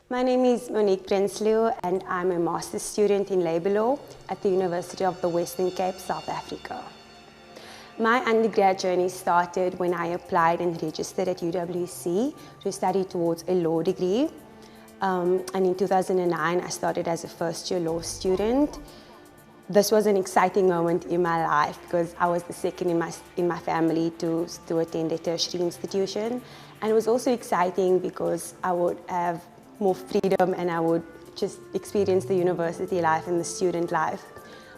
My name is Monique Prinsloo and I'm a master's student in labour law at the University of the Western Cape, South Africa. My undergrad journey started when I applied and registered at UWC to study towards a law degree. And in 2009, I started as a first-year law student. This was an exciting moment in my life because I was the second in my family to attend a tertiary institution. And it was also exciting because I would have more freedom and I would just experience the university life and the student life.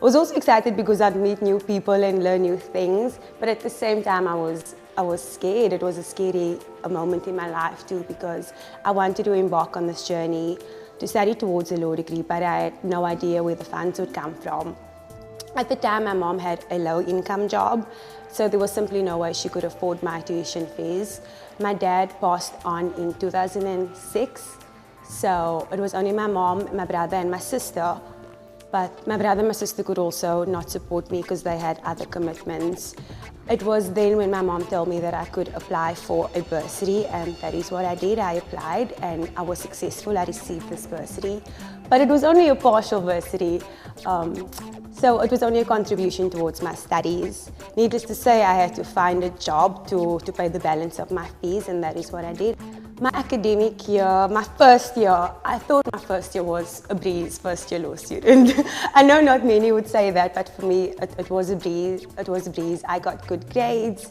I was also excited because I'd meet new people and learn new things, but at the same time I was scared. It was a scary moment in my life too because I wanted to embark on this journey to study towards a law degree, but I had no idea where the funds would come from. At the time, my mom had a low-income job, so there was simply no way she could afford my tuition fees. My dad passed on in 2006, so it was only my mom, my brother and my sister. But my brother and my sister could also not support me because they had other commitments. It was then when my mom told me that I could apply for a bursary, and that is what I did. I applied and I was successful. I received this bursary, but it was only a partial bursary. So it was only a contribution towards my studies. Needless to say, I had to find a job to pay the balance of my fees, and that is what I did. My academic year, my first year, I thought my first year was a breeze, first year law student. I know not many would say that, but for me, it was a breeze. It was a breeze. I got good grades,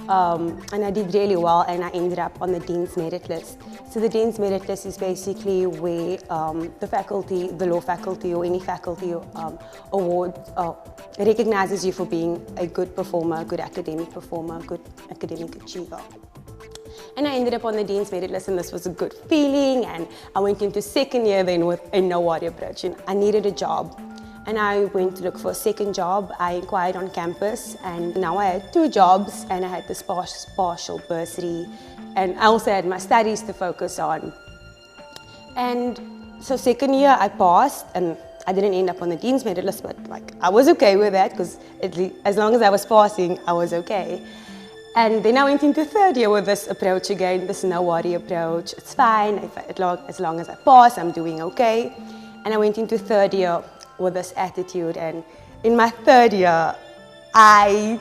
and I did really well, and I ended up on the Dean's Merit List. So the Dean's Merit List is basically where the faculty, the law faculty or any faculty award recognizes you for being a good performer, a good academic performer, a good academic achiever. And I ended up on the Dean's Merit List, and this was a good feeling, and I went into second year then with a no-worry approach, and I needed a job. And I went to look for a second job. I inquired on campus, and now I had 2 jobs, and I had this partial bursary, and I also had my studies to focus on. And so second year I passed, and I didn't end up on the Dean's Merit List, but I was okay with that because as long as I was passing, I was okay. And then I went into third year with this approach again, this no-worry approach. It's fine, as long as I pass, I'm doing okay. And I went into third year with this attitude, and in my third year, I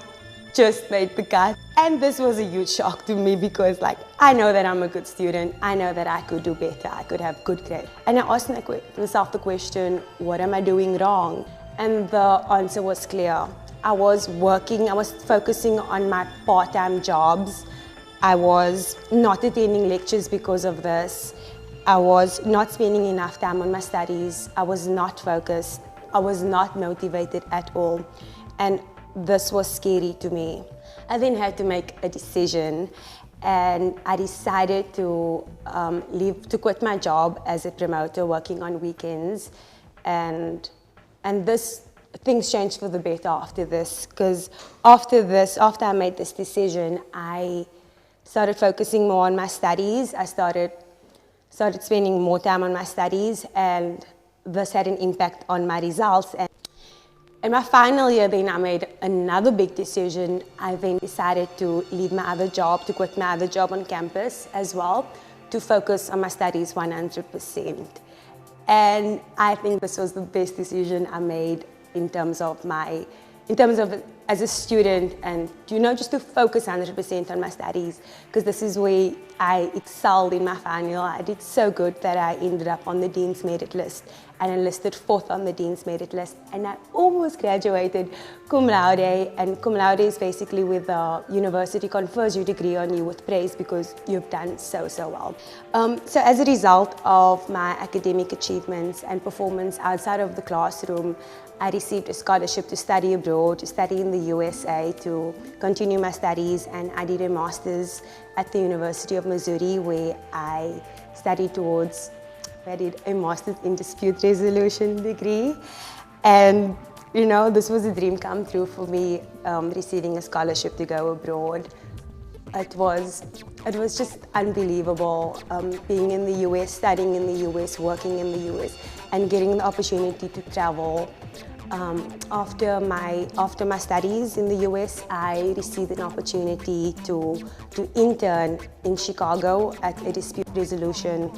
just made the cut. And this was a huge shock to me because I know that I'm a good student, I know that I could do better, I could have good grades. And I asked myself the question, what am I doing wrong? And the answer was clear. I was working, I was focusing on my part-time jobs. I was not attending lectures because of this. I was not spending enough time on my studies. I was not focused. I was not motivated at all. And this was scary to me. I then had to make a decision, and I decided to quit my job as a promoter working on weekends. And things changed for the better after this, because after I made this decision, I started focusing more on my studies. I started spending more time on my studies, and this had an impact on my results. And in my final year, then I made another big decision. I then decided to leave my other job, to quit my other job on campus as well, to focus on my studies 100%. And I think this was the best decision I made in terms of as a student, and just to focus 100% on my studies, because this is where I excelled in my final year. I did so good that I ended up on the Dean's Merit List and enlisted 4th on the Dean's Merit List, and I almost graduated cum laude. And cum laude is basically where the university confers your degree on you with praise because you've done so well. So as a result of my academic achievements and performance outside of the classroom, I received a scholarship to study abroad, to study in the USA, to continue my studies, and I did a master's at the University of Missouri where I did a master's in dispute resolution degree. And this was a dream come true for me, receiving a scholarship to go abroad. It was just unbelievable, being in the US, studying in the US, working in the US, and getting the opportunity to travel. After my studies in the US, I received an opportunity to intern in Chicago at a dispute resolution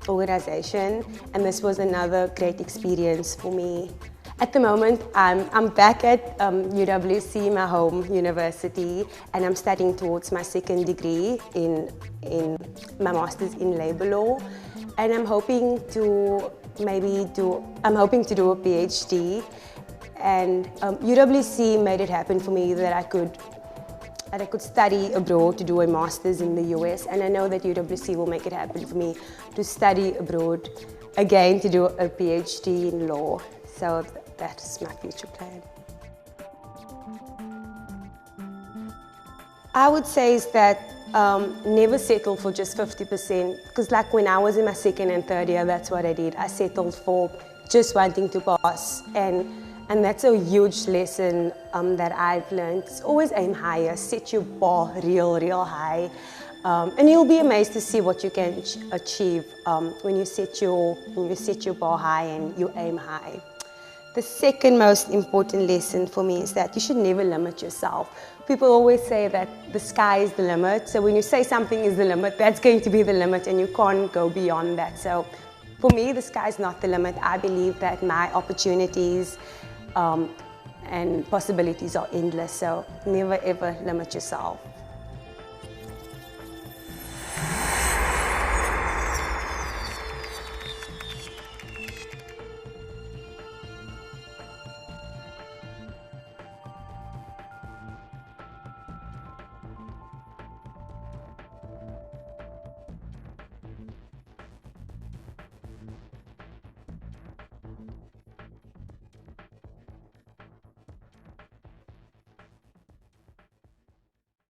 organization, and this was another great experience for me. At the moment, I'm back at UWC, my home university, and I'm studying towards my second degree in my master's in labor law, and I'm hoping to do a PhD. And UWC made it happen for me that I could study abroad to do a master's in the US, and I know that UWC will make it happen for me to study abroad again to do a PhD in law. So that is my future plan. I would say is that never settle for just 50%, because like when I was in my second and third year, that's what I did. I settled for just wanting to pass, and that's a huge lesson that I've learned. It's always aim higher, set your bar real high, and you'll be amazed to see what you can achieve when you set your bar high and you aim high. The second most important lesson for me is that you should never limit yourself. People always say that the sky is the limit, so when you say something is the limit, that's going to be the limit and you can't go beyond that. So for me, the sky is not the limit. I believe that my opportunities and possibilities are endless, so never ever limit yourself.